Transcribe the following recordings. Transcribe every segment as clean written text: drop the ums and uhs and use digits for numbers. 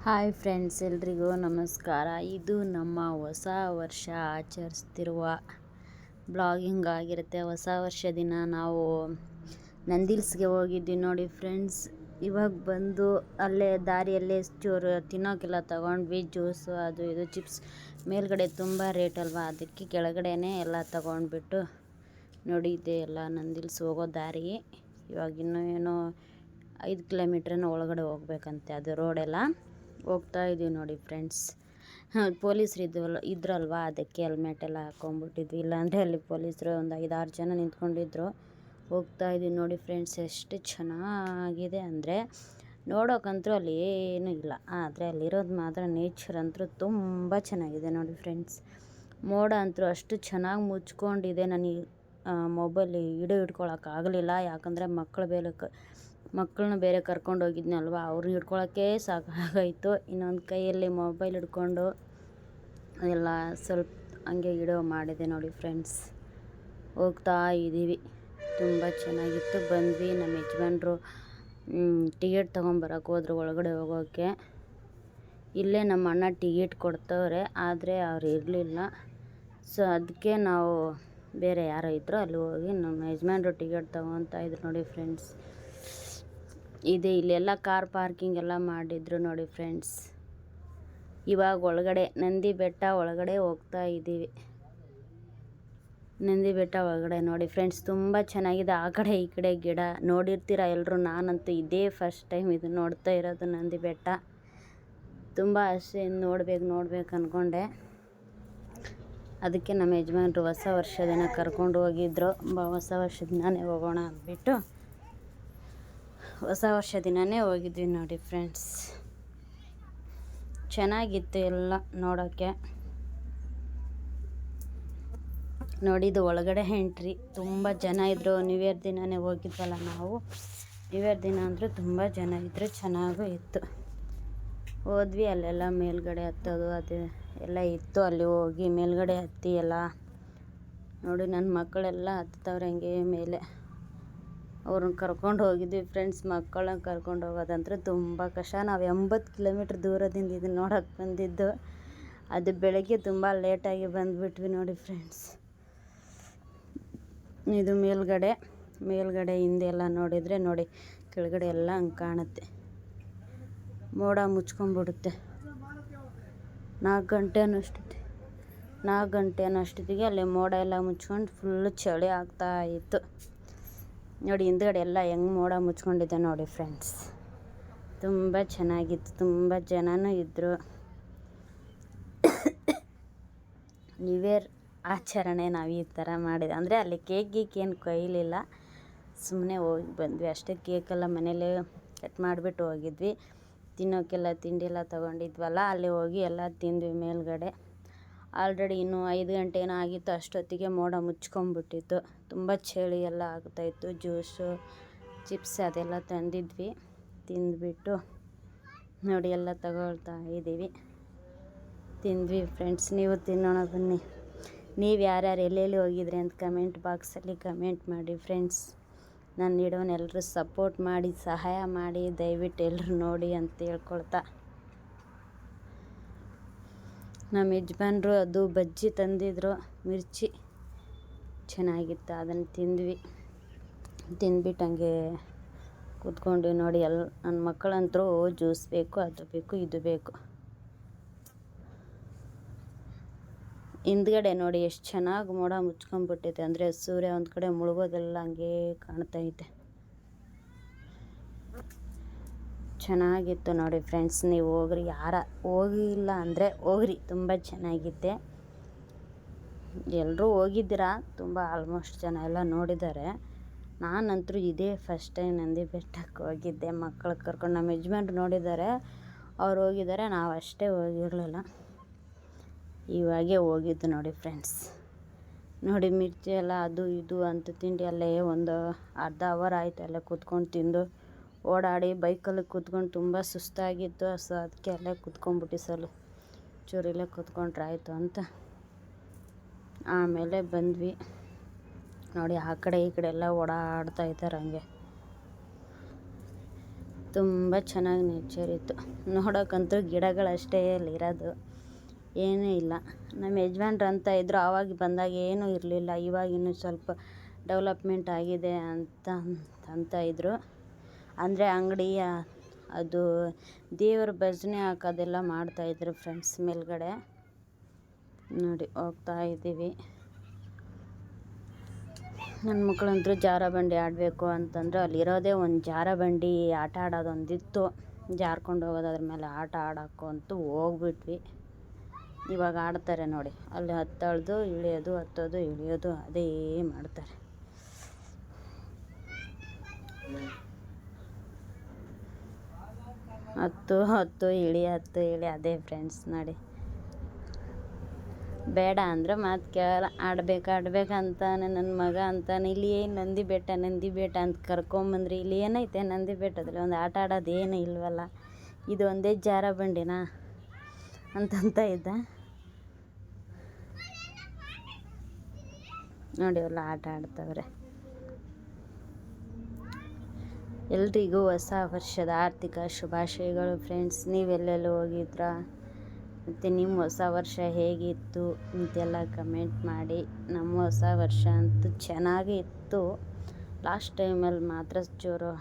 Hi friends, ಎಲ್ರಿಗೂ ನಮಸ್ಕಾರ. ಇದು ನಮ್ಮ ಹೊಸ ವರ್ಷ ಆಚರಿಸ್ತಿರುವ ಬ್ಲಾಗಿಂಗ್ ಆಗಿರುತ್ತೆ. ಹೊಸ ವರ್ಷ ದಿನ ನಾವು ನಂದಿಲ್ಸ್ಗೆ ಹೋಗಿದ್ವಿ ನೋಡಿ ಫ್ರೆಂಡ್ಸ್. ಇವಾಗ ಬಂದು ಅಲ್ಲೇ ದಾರಿಯಲ್ಲೇ ಚೂರು ತಿನ್ನೋಕ್ಕೆಲ್ಲ ತೊಗೊಂಡ್ವಿ. ಜ್ಯೂಸು ಅದು ಇದು ಚಿಪ್ಸ್ ಮೇಲ್ಗಡೆ ತುಂಬ ರೇಟ್ ಅಲ್ವಾ, ಅದಕ್ಕೆ ಕೆಳಗಡೆನೇ ಎಲ್ಲ ತೊಗೊಂಡ್ಬಿಟ್ಟು ನೋಡಿ. ಇದೆ ಎಲ್ಲ ನಂದಿಲ್ಸ್ ಹೋಗೋ ದಾರಿ. ಇವಾಗ ಇನ್ನೂ ಏನೋ 5 ಕಿಲೋಮೀಟ್ರನ್ನ ಒಳಗಡೆ ಹೋಗ್ಬೇಕಂತೆ. ಅದು ರೋಡೆಲ್ಲ ಹೋಗ್ತಾ ಇದ್ದೀವಿ ನೋಡಿ ಫ್ರೆಂಡ್ಸ್. ಪೊಲೀಸರು ಇದ್ರಲ್ವ, ಅದಕ್ಕೆ ಹೆಲ್ಮೆಟ್ ಎಲ್ಲ ಹಾಕ್ಕೊಂಬಿಟ್ಟಿದ್ವಿ. ಇಲ್ಲಾಂದರೆ ಅಲ್ಲಿ ಪೊಲೀಸರು ಒಂದು 5-6 ಜನ ನಿಂತ್ಕೊಂಡಿದ್ರು. ಹೋಗ್ತಾ ಇದ್ದೀವಿ ನೋಡಿ ಫ್ರೆಂಡ್ಸ್. ಎಷ್ಟು ಚೆನ್ನಾಗಿದೆ ಅಂದರೆ ನೋಡೋಕ್ಕಂತೂ ಅಲ್ಲಿ ಏನೂ ಇಲ್ಲ, ಆದರೆ ಅಲ್ಲಿರೋದು ಮಾತ್ರ ನೇಚರ್ ಅಂತೂ ತುಂಬ ಚೆನ್ನಾಗಿದೆ ನೋಡಿ ಫ್ರೆಂಡ್ಸ್. ಮೋಡ ಅಂತೂ ಅಷ್ಟು ಚೆನ್ನಾಗಿ ಮುಚ್ಕೊಂಡಿದೆ. ನನಗೆ ಮೊಬೈಲ್ ಹಿಡ್ಕೊಳಕ್ಕಾಗಲಿಲ್ಲ, ಯಾಕಂದರೆ ಮಕ್ಕಳನ್ನ ಬೇರೆ ಕರ್ಕೊಂಡು ಹೋಗಿದ್ನಲ್ವ, ಅವ್ರನ್ನ ಹಿಡ್ಕೊಳಕ್ಕೆ ಸಾಕಾಗೋಯ್ತು. ಇನ್ನೊಂದು ಕೈಯಲ್ಲಿ ಮೊಬೈಲ್ ಹಿಡ್ಕೊಂಡು ಎಲ್ಲ ಸ್ವಲ್ಪ ಹಂಗೆ ವಿಡಿಯೋ ಮಾಡಿದೆ ನೋಡಿ ಫ್ರೆಂಡ್ಸ್. ಹೋಗ್ತಾ ಇದ್ದೀವಿ. ತುಂಬ ಚೆನ್ನಾಗಿತ್ತು. ಬಂದ್ವಿ. ನಮ್ಮ ಯಜಮಾನ್ರು ಟಿಕೆಟ್ ತೊಗೊಂಬರಕ್ಕೆ ಹೋದ್ರು ಒಳಗಡೆ ಹೋಗೋಕ್ಕೆ. ಇಲ್ಲೇ ನಮ್ಮ ಅಣ್ಣ ಟಿಕೆಟ್ ಕೊಡ್ತವ್ರೆ, ಆದರೆ ಅವ್ರು ಇರಲಿಲ್ಲ. ಸೊ ಅದಕ್ಕೆ ನಾವು ಬೇರೆ ಯಾರೋ ಇದ್ದರು, ಅಲ್ಲಿ ಹೋಗಿ ನಮ್ಮ ಯಜಮಾನ್ರು ಟಿಕೆಟ್ ತೊಗೊತಾ ಇದ್ರು ನೋಡಿ ಫ್ರೆಂಡ್ಸ್. ಇದೆ ಇಲ್ಲೆಲ್ಲ ಕಾರ್ ಪಾರ್ಕಿಂಗ್ ಎಲ್ಲ ಮಾಡಿದ್ರು ನೋಡಿ ಫ್ರೆಂಡ್ಸ್. ಇವಾಗ ಒಳಗಡೆ ನಂದಿ ಬೆಟ್ಟ ಒಳಗಡೆ ಹೋಗ್ತಾ ಇದ್ದೀವಿ. ನಂದಿ ಬೆಟ್ಟ ಒಳಗಡೆ ನೋಡಿ ಫ್ರೆಂಡ್ಸ್, ತುಂಬ ಚೆನ್ನಾಗಿದೆ. ಆ ಕಡೆ ಈ ಕಡೆ ಗಿಡ ನೋಡಿರ್ತೀರ ಎಲ್ಲರೂ. ನಾನಂತೂ ಇದೇ ಫಸ್ಟ್ ಟೈಮ್ ಇದು ನೋಡ್ತಾ ಇರೋದು, ನಂದಿ ಬೆಟ್ಟ. ತುಂಬ ಆಸೆ ನೋಡ್ಬೇಕು ಅಂದ್ಕೊಂಡೆ. ಅದಕ್ಕೆ ನಮ್ಮ ಯಜಮಾನ್ರು ಹೊಸ ವರ್ಷ ದಿನ ಕರ್ಕೊಂಡು ಹೋಗಿದ್ರು. ಹೊಸ ವರ್ಷ ದಿನವೇ ಹೋಗೋಣ ಅಂದ್ಬಿಟ್ಟು ಹೊಸ ವರ್ಷ ದಿನವೇ ಹೋಗಿದ್ವಿ ನೋಡಿ ಫ್ರೆಂಡ್ಸ್. ಚೆನ್ನಾಗಿತ್ತು ಎಲ್ಲ ನೋಡೋಕ್ಕೆ. ನೋಡಿದ್ದು ಒಳಗಡೆ ಎಂಟ್ರಿ. ತುಂಬ ಜನ ಇದ್ದರು. ನ್ಯೂ ಇಯರ್ ದಿನವೇ ಹೋಗಿದ್ವಲ್ಲ ನಾವು. ನ್ಯೂ ಇಯರ್ ದಿನ ಅಂದರೂ ತುಂಬ ಜನ ಇದ್ದರು, ಚೆನ್ನಾಗೂ ಇತ್ತು. ಹೋದ್ವಿ. ಅಲ್ಲೆಲ್ಲ ಮೇಲ್ಗಡೆ ಹತ್ತೋದು ಅದು ಎಲ್ಲ ಇತ್ತು. ಅಲ್ಲಿ ಹೋಗಿ ಮೇಲ್ಗಡೆ ಹತ್ತಿ ಎಲ್ಲ ನೋಡಿ. ನನ್ನ ಮಕ್ಕಳೆಲ್ಲ ಹತ್ತವ್ರೆ ಹಂಗೆ ಮೇಲೆ. ಅವ್ರನ್ನ ಕರ್ಕೊಂಡು ಹೋಗಿದ್ವಿ ಫ್ರೆಂಡ್ಸ್. ಮಕ್ಕಳನ್ನ ಕರ್ಕೊಂಡು ಹೋಗೋದಂದ್ರೆ ತುಂಬ ಕಷ್ಟ. ನಾವು 80 ಕಿಲೋಮೀಟ್ರ್ ದೂರದಿಂದ ಇದನ್ನು ನೋಡೋಕ್ಕೆ ಬಂದಿದ್ದು. ಅದು ಬೆಳಗ್ಗೆ ತುಂಬ ಲೇಟಾಗಿ ಬಂದುಬಿಟ್ವಿ ನೋಡಿ ಫ್ರೆಂಡ್ಸ್. ಇದು ಮೇಲ್ಗಡೆ ಹಿಂದೆ ಎಲ್ಲ ನೋಡಿದರೆ ನೋಡಿ, ಕೆಳಗಡೆ ಎಲ್ಲ ಹಂಗೆ ಕಾಣುತ್ತೆ. ಮೋಡ ಮುಚ್ಕೊಂಡ್ಬಿಡುತ್ತೆ. 4 ಗಂಟೆ ಅನ್ನೋಷ್ಟೊತ್ತಿಗೆ ಅಲ್ಲಿ ಮೋಡ ಎಲ್ಲ ಮುಚ್ಕೊಂಡು ಫುಲ್ಲು ಚಳಿ ಆಗ್ತಾ ಇತ್ತು ನೋಡಿ. ಹಿಂದ್ಗಡೆ ಎಲ್ಲ ಹೆಂಗೆ ಮೋಡ ಮುಚ್ಕೊಂಡಿದೆ ನೋಡಿ ಫ್ರೆಂಡ್ಸ್. ತುಂಬ ಚೆನ್ನಾಗಿತ್ತು. ತುಂಬ ಜನನೂ ಇದ್ದರು. ನ್ಯೂ ಇಯರ್ ಆಚರಣೆ ನಾವು ಈ ಥರ ಮಾಡಿದೆ. ಅಂದರೆ ಅಲ್ಲಿ ಕೇಕ್ ಏನು ಕೊಯ್ಲಿಲ್ಲ, ಸುಮ್ಮನೆ ಹೋಗಿ ಬಂದ್ವಿ ಅಷ್ಟೇ. ಕೇಕೆಲ್ಲ ಮನೇಲೇ ಕಟ್ ಮಾಡಿಬಿಟ್ಟು ಹೋಗಿದ್ವಿ. ತಿನ್ನೋಕ್ಕೆಲ್ಲ ತಿಂಡಿ ಎಲ್ಲ ತೊಗೊಂಡಿದ್ವಲ್ಲ, ಅಲ್ಲಿ ಹೋಗಿ ಎಲ್ಲ ತಿಂದ್ವಿ ಮೇಲ್ಗಡೆ. ಆಲ್ರೆಡಿ ಇನ್ನೂ 5 ಗಂಟೆ ಏನೋ ಆಗಿತ್ತು. ಅಷ್ಟೊತ್ತಿಗೆ ಮೋಡ ಮುಚ್ಕೊಂಡ್ಬಿಟ್ಟಿತ್ತು. ತುಂಬ ಚಳಿ ಎಲ್ಲ ಆಗ್ತಾಯಿತ್ತು. ಜ್ಯೂಸು ಚಿಪ್ಸ್ ಅದೆಲ್ಲ ತಂದಿದ್ವಿ. ತಿಂದ್ಬಿಟ್ಟು ನೋಡಿ ಎಲ್ಲ ತಗೊಳ್ತಾ ಇದ್ದೀವಿ. ತಿಂದ್ವಿ ಫ್ರೆಂಡ್ಸ್. ನೀವು ತಿನ್ನೋಣ ಬನ್ನಿ. ನೀವು ಯಾರ್ಯಾರು ಎಲ್ಲೆಲ್ಲಿ ಹೋಗಿದ್ರಿ ಅಂತ ಕಮೆಂಟ್ ಬಾಕ್ಸಲ್ಲಿ ಕಮೆಂಟ್ ಮಾಡಿ ಫ್ರೆಂಡ್ಸ್. ನನ್ನ ವಿಡಿಯೋನ ಎಲ್ಲರೂ ಸಪೋರ್ಟ್ ಮಾಡಿ, ಸಹಾಯ ಮಾಡಿ, ದಯವಿಟ್ಟು ಎಲ್ಲರೂ ನೋಡಿ ಅಂತ ಹೇಳ್ಕೊಳ್ತಾ, ನಮ್ಮ ಯಜಮಾನ್ರು ಅದು ಬಜ್ಜಿ ತಂದಿದ್ರು, ಮಿರ್ಚಿ ಚೆನ್ನಾಗಿತ್ತು. ಅದನ್ನು ತಿಂದ್ಬಿಟ್ಟು ಹಂಗೆ ಕೂತ್ಕೊಂಡ್ವಿ ನೋಡಿ. ನನ್ನ ಮಕ್ಕಳಂತರೂ ಜ್ಯೂಸ್ ಬೇಕು, ಅದು ಬೇಕು, ಇದು ಬೇಕು. ಹಿಂದ್ಗಡೆ ನೋಡಿ ಎಷ್ಟು ಚೆನ್ನಾಗಿ ಮೋಡ ಮುಚ್ಕೊಂಡ್ಬಿಟ್ಟಿದೆ. ಅಂದರೆ ಸೂರ್ಯ ಒಂದು ಕಡೆ ಮುಳುಗೋದೆಲ್ಲ ಹಂಗೆ ಕಾಣ್ತೈತೆ. ಚೆನ್ನಾಗಿತ್ತು ನೋಡಿ ಫ್ರೆಂಡ್ಸ್. ನೀವು ಹೋಗ್ರಿ, ಯಾರ ಹೋಗಿಲ್ಲ ಅಂದರೆ ಹೋಗ್ರಿ, ತುಂಬ ಚೆನ್ನಾಗಿದೆ. ಎಲ್ಲರೂ ಹೋಗಿದ್ದೀರಾ, ತುಂಬ ಆಲ್ಮೋಸ್ಟ್ ಜನ ಎಲ್ಲ ನೋಡಿದ್ದಾರೆ. ನಾನಂತರೂ ಇದೇ ಫಸ್ಟ್ ಟೈಮ್ ನಂದಿ ಬೆಟ್ಟಕ್ಕೆ ಹೋಗಿದ್ದೆ. ಮಕ್ಕಳು ಕರ್ಕೊಂಡು ನಮ್ಮ ಯಜಮಾನ್ರು ನೋಡಿದ್ದಾರೆ, ಅವ್ರು ಹೋಗಿದ್ದಾರೆ. ನಾವು ಅಷ್ಟೇ ಹೋಗಿರಲಿಲ್ಲ, ಇವಾಗೇ ಹೋಗಿದ್ದು ನೋಡಿ ಫ್ರೆಂಡ್ಸ್. ನೋಡಿ ಮಿರ್ಚಿ ಎಲ್ಲ ಅದು ಇದು ಅಂತ ತಿಂಡಿ ಅಲ್ಲೇ ಒಂದು ಅರ್ಧ ಅವರ್ ಆಯಿತು. ಅಲ್ಲೇ ಕೂತ್ಕೊಂಡು ತಿಂದು ಓಡಾಡಿ ಬೈಕಲ್ಲಿ ಕೂತ್ಕೊಂಡು ತುಂಬ ಸುಸ್ತಾಗಿತ್ತು. ಸೊ ಅದಕ್ಕೆ ಅಲ್ಲೇ ಕೂತ್ಕೊಂಡ್ಬಿಟ್ಟು ಚೂರಿಲ್ಲೇ ಕೂತ್ಕೊಂಡ್ರೆ ಆಯಿತು ಅಂತ ಆಮೇಲೆ ಬಂದ್ವಿ ನೋಡಿ. ಆ ಕಡೆ ಈ ಕಡೆ ಎಲ್ಲ ಓಡಾಡ್ತಾ ಇದ್ದಾರೆ ಹಂಗೆ. ತುಂಬ ಚೆನ್ನಾಗಿ ನೇಚರ್ ಇತ್ತು. ನೋಡೋಕ್ಕಂತೂ ಗಿಡಗಳಷ್ಟೇ ಅಲ್ಲಿರೋದು, ಏನೂ ಇಲ್ಲ. ನಮ್ಮ ಯಜಮಾನ್ರು ಅಂತ ಇದ್ದರು, ಆವಾಗ ಬಂದಾಗ ಏನೂ ಇರಲಿಲ್ಲ. ಇವಾಗ ಇನ್ನೂ ಸ್ವಲ್ಪ ಡೆವಲಪ್ಮೆಂಟ್ ಆಗಿದೆ ಅಂತ ಇದ್ದರು. ಅಂದರೆ ಅಂಗಡಿ ಅದು ದೇವ್ರ ಭಜನೆ ಹಾಕೋದೆಲ್ಲ ಮಾಡ್ತಾಯಿದ್ರು ಫ್ರೆಂಡ್ಸ್. ಮೇಲ್ಗಡೆ ನೋಡಿ ಹೋಗ್ತಾ ಇದ್ದೀವಿ. ನನ್ನ ಮಕ್ಕಳಂತೂ ಜಾರಬಂಡಿ ಆಡಬೇಕು ಅಂತಂದ್ರೆ ಅಲ್ಲಿರೋದೇ ಒಂದು ಜಾರಬಂಡಿ ಆಟ ಆಡೋದೊಂದಿತ್ತು. ಜಾರ್ಕೊಂಡು ಹೋಗೋದು, ಅದ್ರ ಮೇಲೆ ಆಟ ಆಡೋಕ್ಕೂ ಅಂತೂ ಹೋಗ್ಬಿಟ್ವಿ. ಇವಾಗ ಆಡ್ತಾರೆ ನೋಡಿ, ಅಲ್ಲಿ ಹತ್ತಳ್ದು ಇಳಿಯೋದು, ಹತ್ತೋದು ಇಳಿಯೋದು ಅದೇ ಮಾಡ್ತಾರೆ. ಹತ್ತು ಇಳಿ ಅದೇ ಫ್ರೆಂಡ್ಸ್. ನೋಡಿ, ಬೇಡ ಅಂದರೆ ಮಾತು ಕೇಳಲ್ಲ. ಆಡ್ಬೇಕಂತಾನೆ ನನ್ನ ಮಗ ಅಂತಾನೆ. ಇಲ್ಲಿ ಏನು ನಂದಿ ಬೆಟ್ಟ ಅಂತ ಕರ್ಕೊಂಬಂದ್ರಿ. ಇಲ್ಲಿ ಏನೈತೆ ನಂದಿ ಬೆಟ್ಟದಲ್ಲಿ ಒಂದು ಆಟ ಆಡೋದು ಏನು ಇಲ್ವಲ್ಲ, ಇದು ಒಂದೇ ಜಾರಬಂಡಿನಾ ಅಂತ ಇದ್ದ. ನೋಡಿ ಎಲ್ಲ ಆಟ ಆಡ್ತವ್ರೆ. ಎಲ್ರಿಗೂ ಹೊಸ ವರ್ಷದ ಆರ್ಥಿಕ ಶುಭಾಶಯಗಳು ಫ್ರೆಂಡ್ಸ್. ನೀವೆಲ್ಲೆಲ್ಲಿ ಹೋಗಿದ್ರಾ ಮತ್ತು ನಿಮ್ಮ ಹೊಸ ವರ್ಷ ಹೇಗಿತ್ತು ಅಂತೆಲ್ಲ ಕಮೆಂಟ್ ಮಾಡಿ. ನಮ್ಮ ಹೊಸ ವರ್ಷ ಅಂತೂ ಚೆನ್ನಾಗೇ ಇತ್ತು. ಲಾಸ್ಟ್ ಟೈಮಲ್ಲಿ ಮಾತ್ರ ಚೂರು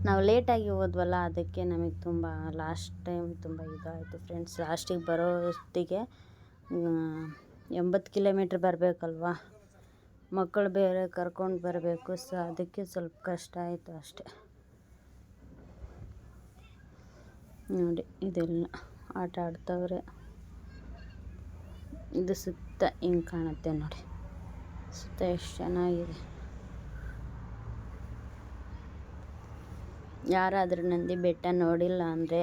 ನಾವು ಲೇಟಾಗಿ ಹೋದ್ವಲ್ಲ, ಅದಕ್ಕೆ ನಮಗೆ ತುಂಬ ಲಾಸ್ಟ್ ಟೈಮ್ ತುಂಬ ಇದಾಯಿತು ಫ್ರೆಂಡ್ಸ್. ಲಾಸ್ಟಿಗೆ ಬರೋ ಹೊತ್ತಿಗೆ 80 ಕಿಲೋಮೀಟ್ರ್ ಬರಬೇಕಲ್ವ, ಮಕ್ಕಳು ಬೇರೆ ಕರ್ಕೊಂಡು ಬರಬೇಕು. ಸೊ ಅದಕ್ಕೆ ಸ್ವಲ್ಪ ಕಷ್ಟ ಆಯಿತು ಅಷ್ಟೆ. ನೋಡಿ ಇದೆಲ್ಲ ಆಟ ಆಡ್ತವ್ರೆ. ಇದು ಸುತ್ತ ಹಿಂಗೆ ಕಾಣುತ್ತೆ ನೋಡಿ, ಸುತ್ತ ಎಷ್ಟು ಚೆನ್ನಾಗಿದೆ. ಯಾರಾದರೂ ನಂದಿ ಬೆಟ್ಟ ನೋಡಿಲ್ಲ ಅಂದರೆ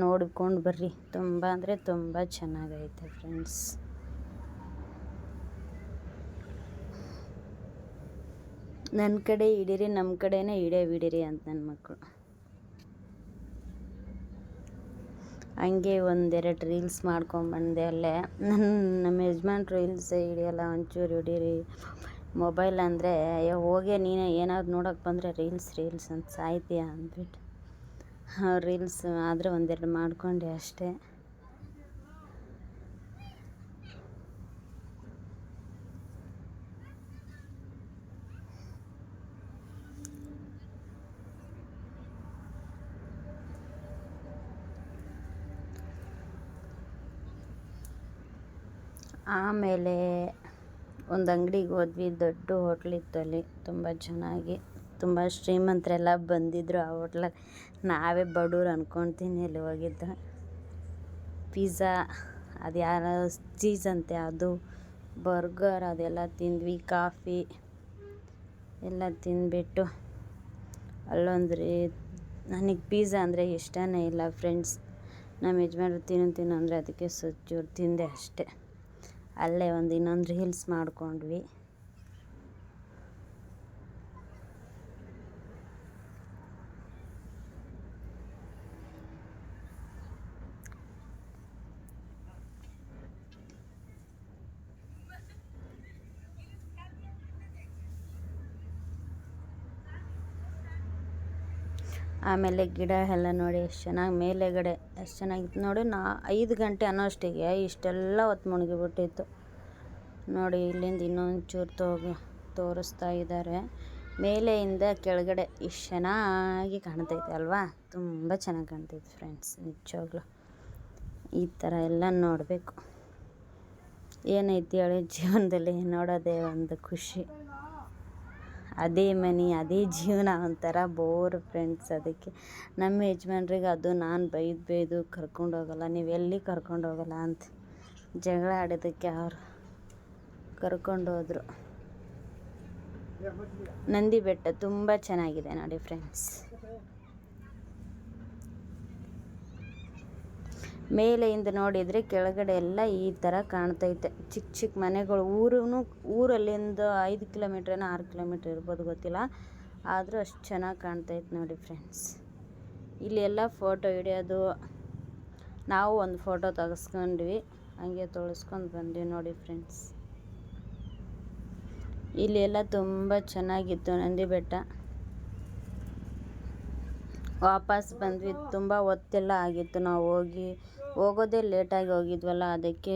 ನೋಡ್ಕೊಂಡು ಬರ್ರಿ. ತುಂಬ ಅಂದರೆ ತುಂಬ ಚೆನ್ನಾಗೈತೆ ಫ್ರೆಂಡ್ಸ್. ನನ್ನ ಕಡೆ ಹಿಡೀರಿ, ನಮ್ಮ ಕಡೆನೇ ಹಿಡೀರಿ ಅಂತ ನನ್ನ ಮಕ್ಕಳು. ಹಂಗೆ ಒಂದೆರಡು ರೀಲ್ಸ್ ಮಾಡ್ಕೊಂಬಂದೆ ಅಲ್ಲೇ. ನಮ್ಮ ಯಜಮಾನ್ರು ರೀಲ್ಸ್ ಹಿಡಿಯಲ್ಲ, ಒಂಚೂರು ಹಿಡೀರಿ ಮೊಬೈಲ್ ಅಂದರೆ, ಅಯ್ಯೋ ಹೋಗೇ ನೀನು ಏನಾದ್ರು ನೋಡೋಕೆ ಬಂದರೆ ರೀಲ್ಸ್ ಅಂತ ಸಾಯ್ತೀಯ ಅಂದ್ಬಿಟ್ಟು ರೀಲ್ಸ್ ಆದರೆ ಒಂದೆರಡು ಮಾಡ್ಕೊಂಡೆ ಅಷ್ಟೇ. ಆಮೇಲೆ ಒಂದು ಅಂಗಡಿಗೆ ಹೋದ್ವಿ, ದೊಡ್ಡ ಹೋಟ್ಲಿತ್ತು ಅಲ್ಲಿ, ತುಂಬ ಚೆನ್ನಾಗಿ. ತುಂಬ ಶ್ರೀಮಂತರೆಲ್ಲ ಬಂದಿದ್ದರು ಆ ಹೋಟ್ಲಾಗ. ನಾವೇ ಬಡವ್ರು ಅಂದ್ಕೊಳ್ತೀನಿ ಅಲ್ಲಿ ಹೋಗಿದ್ದು. ಪಿಜ್ಜಾ ಅದು ಯಾರೋ ಚೀಸ್ ಅಂತೆ, ಅದು ಬರ್ಗರ್ ಅದೆಲ್ಲ ತಿಂದ್ವಿ. ಕಾಫಿ ಎಲ್ಲ ತಿಂದ್ಬಿಟ್ಟು ನನಗೆ ಪಿಜ್ಜಾ ಅಂದರೆ ಇಷ್ಟನೇ ಇಲ್ಲ ಫ್ರೆಂಡ್ಸ್. ನಮ್ಮ ಯಜಮಾನ್ರು ತಿನ್ನು ಅಂದರೆ ಅದಕ್ಕೆ ಚೂರು ತಿಂದೆ ಅಷ್ಟೆ. ಅಲ್ಲೇ ಇನ್ನೊಂದು ರೀಲ್ಸ್ ಮಾಡ್ಕೊಂಡ್ವಿ. ಆಮೇಲೆ ಗಿಡ ಎಲ್ಲ ನೋಡಿ ಎಷ್ಟು ಚೆನ್ನಾಗಿ ಮೇಲೆಗಡೆ ಎಷ್ಟು ಚೆನ್ನಾಗಿತ್ತು ನೋಡಿ. 5 ಗಂಟೆ ಅನ್ನೋಷ್ಟಿಗೆ ಇಷ್ಟೆಲ್ಲ ಹೊತ್ತು ಮುಳುಗಿಬಿಟ್ಟಿತ್ತು ನೋಡಿ. ಇಲ್ಲಿಂದ ಇನ್ನೊಂದು ಚೂರು ತೋರಿಸ್ತಾ ಇದ್ದಾರೆ. ಮೇಲೆಯಿಂದ ಕೆಳಗಡೆ ಇಷ್ಟು ಚೆನ್ನಾಗಿ ಕಾಣ್ತೈತೆ ಅಲ್ವಾ, ತುಂಬ ಚೆನ್ನಾಗಿ ಕಾಣ್ತೈತೆ ಫ್ರೆಂಡ್ಸ್. ನಿಜವಾಗ್ಲೂ ಈ ಥರ ಎಲ್ಲ ನೋಡಬೇಕು. ಏನೈತಿ ಹೇಳಿ ಜೀವನದಲ್ಲಿ, ನೋಡೋದೇ ಒಂದು ಖುಷಿ. ಅದೇ ಮನೆ, ಅದೇ ಜೀವನ, ಒಂಥರ ಬೋರ್ ಫ್ರೆಂಡ್ಸ್. ಅದಕ್ಕೆ ನಮ್ಮ ಯಜಮಾನ್ರಿಗೆ ಅದು ನಾನು ಬೈದು ಕರ್ಕೊಂಡೋಗಲ್ಲ, ನೀವೆಲ್ಲಿ ಕರ್ಕೊಂಡೋಗಲ್ಲ ಅಂತ ಜಗಳ ಆಡೋದಕ್ಕೆ ಅವ್ರು ಕರ್ಕೊಂಡೋದ್ರು. ನಂದಿ ಬೆಟ್ಟ ತುಂಬ ಚೆನ್ನಾಗಿದೆ ನೋಡಿ ಫ್ರೆಂಡ್ಸ್. ಮೇಲೆಯಿಂದ ನೋಡಿದರೆ ಕೆಳಗಡೆ ಎಲ್ಲ ಈ ಥರ ಕಾಣ್ತೈತೆ. ಚಿಕ್ಕ ಮನೆಗಳು. ಊರಲ್ಲಿಂದ 5 ಕಿಲೋಮೀಟ್ರ್ 6 ಕಿಲೋಮೀಟ್ರ್ ಇರ್ಬೋದು, ಗೊತ್ತಿಲ್ಲ. ಆದರೂ ಅಷ್ಟು ಚೆನ್ನಾಗಿ ಕಾಣ್ತೈತೆ ನೋಡಿ ಫ್ರೆಂಡ್ಸ್. ಇಲ್ಲಿ ಎಲ್ಲ ಫೋಟೋ ಹಿಡಿಯೋದು. ನಾವು ಒಂದು ಫೋಟೋ ತೆಗೆಸ್ಕೊಂಡ್ವಿ, ಹಂಗೆ ತೊಳಸ್ಕೊಂಡು ಬಂದ್ವಿ ನೋಡಿ ಫ್ರೆಂಡ್ಸ್. ಇಲ್ಲಿ ಎಲ್ಲ ತುಂಬ ಚೆನ್ನಾಗಿತ್ತು ನಂದಿ ಬೆಟ್ಟ. ವಾಪಸ್ ಬಂದ್ವಿ. ತುಂಬ ಹೊತ್ತೆಲ್ಲ ಆಗಿತ್ತು. ನಾವು ಹೋಗೋದೇ ಲೇಟಾಗಿ ಹೋಗಿದ್ವಲ್ಲ, ಅದಕ್ಕೆ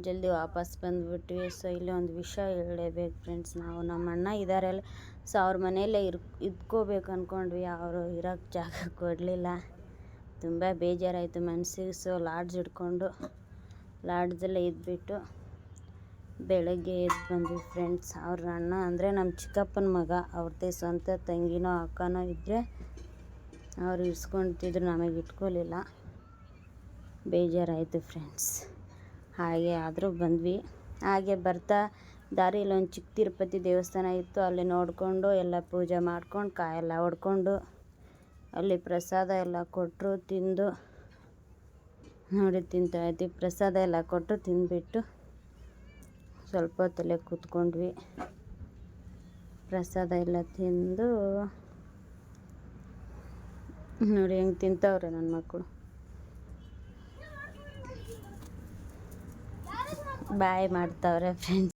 ಜಲ್ದಿ ವಾಪಸ್ ಬಂದುಬಿಟ್ವಿ. ಸೊ ಇಲ್ಲಿ ಒಂದು ವಿಷಯ ಹೇಳಲೇಬೇಕು ಫ್ರೆಂಡ್ಸ್. ನಮ್ಮ ಅಣ್ಣ ಇದ್ದಾರಲ್ಲ, ಸೊ ಅವ್ರ ಮನೆಯಲ್ಲೇ ಇದ್ಕೋಬೇಕು ಅಂದ್ಕೊಂಡ್ವಿ. ಅವರು ಇರೋಕ್ಕೆ ಜಾಗ ಕೊಡಲಿಲ್ಲ. ತುಂಬ ಬೇಜಾರಾಯಿತು ಮನಸ್ಸಿಗೆ. ಸೊ ಲಾಡ್ಜಲ್ಲೇ ಇದ್ಬಿಟ್ಟು ಬೆಳಗ್ಗೆ ಎದ್ದು ಬಂದ್ವಿ ಫ್ರೆಂಡ್ಸ್. ಅವ್ರ ಅಣ್ಣ ಅಂದರೆ ನಮ್ಮ ಚಿಕ್ಕಪ್ಪನ ಮಗ, ಅವ್ರದ್ದೇ ಸ್ವಂತ ತಂಗಿನೋ ಅಕ್ಕನೋ ಇದ್ದರೆ ಅವ್ರು ಇಸ್ಕೊಳ್ತಿದ್ರು, ನಮಗೆ ಇಟ್ಕೊಳ್ಳಿಲ್ಲ. ಬೇಜಾರಾಯಿತು ಫ್ರೆಂಡ್ಸ್. ಹಾಗೆ ಆದರೂ ಬಂದ್ವಿ. ಹಾಗೆ ಬರ್ತಾ ದಾರಿಯಲ್ಲಿ ಒಂದು ಚಿಕ್ಕ ತಿರುಪತಿ ದೇವಸ್ಥಾನ ಇತ್ತು. ಅಲ್ಲಿ ನೋಡಿಕೊಂಡು ಎಲ್ಲ ಪೂಜೆ ಮಾಡ್ಕೊಂಡು ಕಾಯೆಲ್ಲ ಹೊಡ್ಕೊಂಡು ಅಲ್ಲಿ ಪ್ರಸಾದ ಎಲ್ಲ ಕೊಟ್ಟರು. ತಿಂದು ನೋಡಿ ತಿಂತಾಯಿದ್ವಿ. ಪ್ರಸಾದ ಎಲ್ಲ ಕೊಟ್ಟು ತಿಂದುಬಿಟ್ಟು ಸ್ವಲ್ಪ ಹೊತ್ತಲ್ಲೇ ಕೂತ್ಕೊಂಡ್ವಿ. ಪ್ರಸಾದ ಎಲ್ಲ ತಿಂದು ನೋಡಿ ಹೆಂಗೆ ತಿಂತವ್ರೆ ನನ್ನ ಮಕ್ಕಳು. ಬಾಯ್ ಮಾಡ್ತಾವ್ರೆ ಫ್ರೆಂಡ್ಸ್.